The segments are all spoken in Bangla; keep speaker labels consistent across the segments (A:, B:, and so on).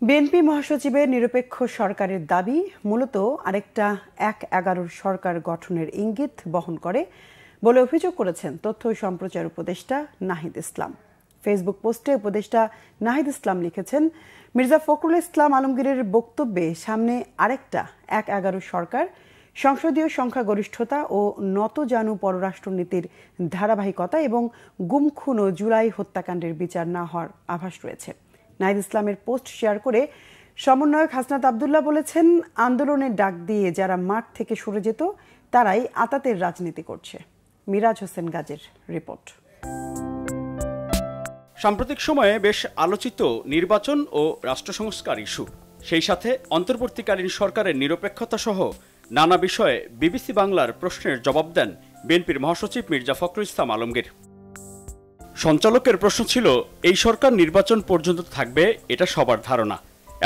A: বিএনপি মহাসচিবের নিরপেক্ষ সরকারের দাবি মূলত আরেকটা ১/১১ সরকার গঠনের ইঙ্গিত বহন করে বলে অভিযোগ করেছেন তথ্য ও সম্প্রচার উপদেষ্টা নাহিদ ইসলাম। ফেসবুক পোস্টে উপদেষ্টা নাহিদ ইসলাম লিখেছেন, মির্জা ফখরুল ইসলাম আলমগীরের বক্তব্যে সামনে আরেকটা ১/১১ সরকার, সংসদীয় সংখ্যাগরিষ্ঠতা ও নতজানু পররাষ্ট্রনীতির ধারাবাহিকতা এবং গুম খুন ও জুলাই হত্যাকাণ্ডের বিচার না হওয়ার আভাস রয়েছে। নাহিদ ইসলামের পোস্ট শেয়ার করে সমন্বয়ক হাসনাত আবদুল্লাহ বলেছেন, আন্দোলনের ডাক দিয়ে যারা মাঠ থেকে সরে যেত তারাই আতাতের রাজনীতি করছে। মিরাজ হোসেন গাজীর রিপোর্ট।
B: সাম্প্রতিক সময়ে বেশ আলোচিত নির্বাচন ও রাষ্ট্র সংস্কার ইস্যু, সেই সাথে অন্তর্বর্তীকালীন সরকারের নিরপেক্ষতা সহ নানা বিষয়ে বিবিসি বাংলার প্রশ্নের জবাব দেন বিএনপির মহাসচিব মির্জা ফখরুল ইসলাম আলমগীর। সঞ্চালকের প্রশ্ন ছিল, এই সরকার নির্বাচন পর্যন্ত থাকবে এটা সবার ধারণা।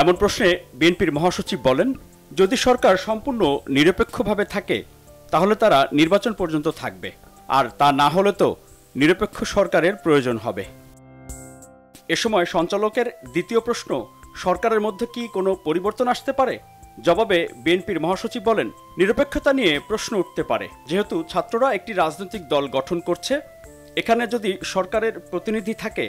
B: এমন প্রশ্নে বিএনপির মহাসচিব বলেন, যদি সরকার সম্পূর্ণ নিরপেক্ষভাবে থাকে তাহলে তারা নির্বাচন পর্যন্ত থাকবে, আর তা না হলে তো নিরপেক্ষ সরকারের প্রয়োজন হবে। এ সময় সঞ্চালকের দ্বিতীয় প্রশ্ন, সরকারের মধ্যে কি কোনো পরিবর্তন আসতে পারে? জবাবে বিএনপির মহাসচিব বলেন, নিরপেক্ষতা নিয়ে প্রশ্ন উঠতে পারে, যেহেতু ছাত্ররা একটি রাজনৈতিক দল গঠন করছে। এখানে যদি সরকারের প্রতিনিধি থাকে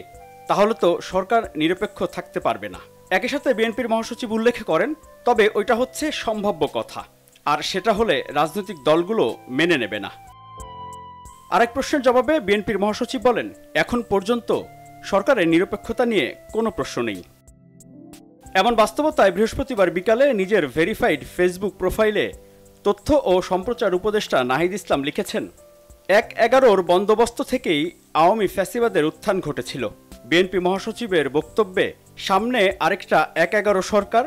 B: তাহলে তো সরকার নিরপেক্ষ থাকতে পারবে না। একই সাথে বিএনপির মহাসচিব উল্লেখ করেন, তবে ওইটা হচ্ছে সম্ভাব্য কথা, আর সেটা হলে রাজনৈতিক দলগুলো মেনে নেবে না। আরেক প্রশ্নের জবাবে বিএনপির মহাসচিব বলেন, এখন পর্যন্ত সরকারের নিরপেক্ষতা নিয়ে কোনো প্রশ্ন নেই। এমন বাস্তবতায় বৃহস্পতিবার বিকালে নিজের ভেরিফাইড ফেসবুক প্রোফাইলে তথ্য ও সম্প্রচার উপদেষ্টা নাহিদ ইসলাম লিখেছেন, ১/১১ বন্দোবস্ত থেকেই আওয়ামী ফ্যাসিবাদের উত্থান ঘটেছিল। বিএনপি মহাসচিবের বক্তব্যে সামনে আরেকটা ১/১১ সরকার,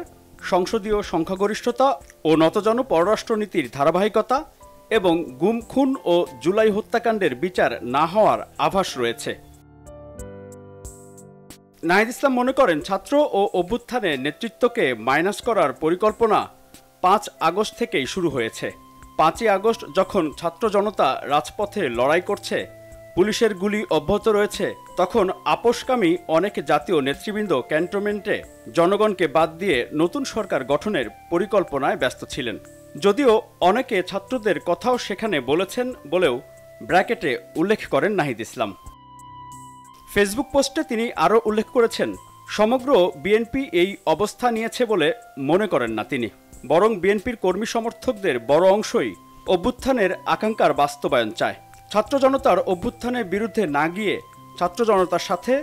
B: সংসদীয় সংখ্যাগরিষ্ঠতা ও নতজানু পররাষ্ট্রনীতির ধারাবাহিকতা এবং গুম খুন ও জুলাই হত্যাকাণ্ডের বিচার না হওয়ার আভাস রয়েছে। নাহিদ ইসলাম মনে করেন, ছাত্র ও অভ্যুত্থানের নেতৃত্বকে মাইনাস করার পরিকল্পনা ৫ আগস্ট থেকেই শুরু হয়েছে। ৫ই আগস্ট যখন ছাত্র জনতা রাজপথে লড়াই করছে, পুলিশের গুলি অব্যাহত রয়েছে, তখন আপোষকামী অনেক জাতীয় নেতৃবৃন্দ ক্যান্টনমেন্টে জনগণকে বাদ দিয়ে নতুন সরকার গঠনের পরিকল্পনায় ব্যস্ত ছিলেন। যদিও অনেকে ছাত্রদের কথাও সেখানে বলেছেন বলেও ব্র্যাকেটে উল্লেখ করেন নাহিদ ইসলাম। ফেসবুক পোস্টে তিনি আরও উল্লেখ করেছেন, সমগ্র বিএনপি এই অবস্থা নিয়েছে বলে মনে করেন না তিনি, বরং বিএনপির কর্মী সমর্থকদের বড় অংশই অভ্যুত্থানের আকাঙ্ক্ষার বাস্তবায়ন চায়। ছাত্র জনতার অভ্যুত্থানের বিরুদ্ধে না গিয়ে ছাত্র জনতার সাথে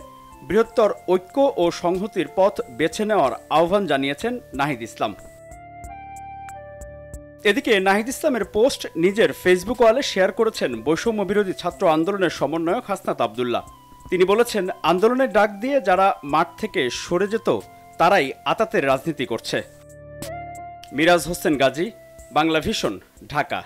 B: বৃহত্তর ঐক্য ও সংহতির পথ বেছে নেওয়ার আহ্বান জানিয়েছেন নাহিদ ইসলাম। এদিকে নাহিদ ইসলামের পোস্ট নিজের ফেসবুক ওয়ালে শেয়ার করেছেন বৈষম্য বিরোধী ছাত্র আন্দোলনের সমন্বয়ক হাসনাত আবদুল্লাহ। তিনি বলেছেন, আন্দোলনের ডাক দিয়ে যারা মাঠ থেকে সরে যেত তারাই আতাতের রাজনীতি করছে। মিরাজ হোসেন গাজী, বাংলা ভিশন, ঢাকা।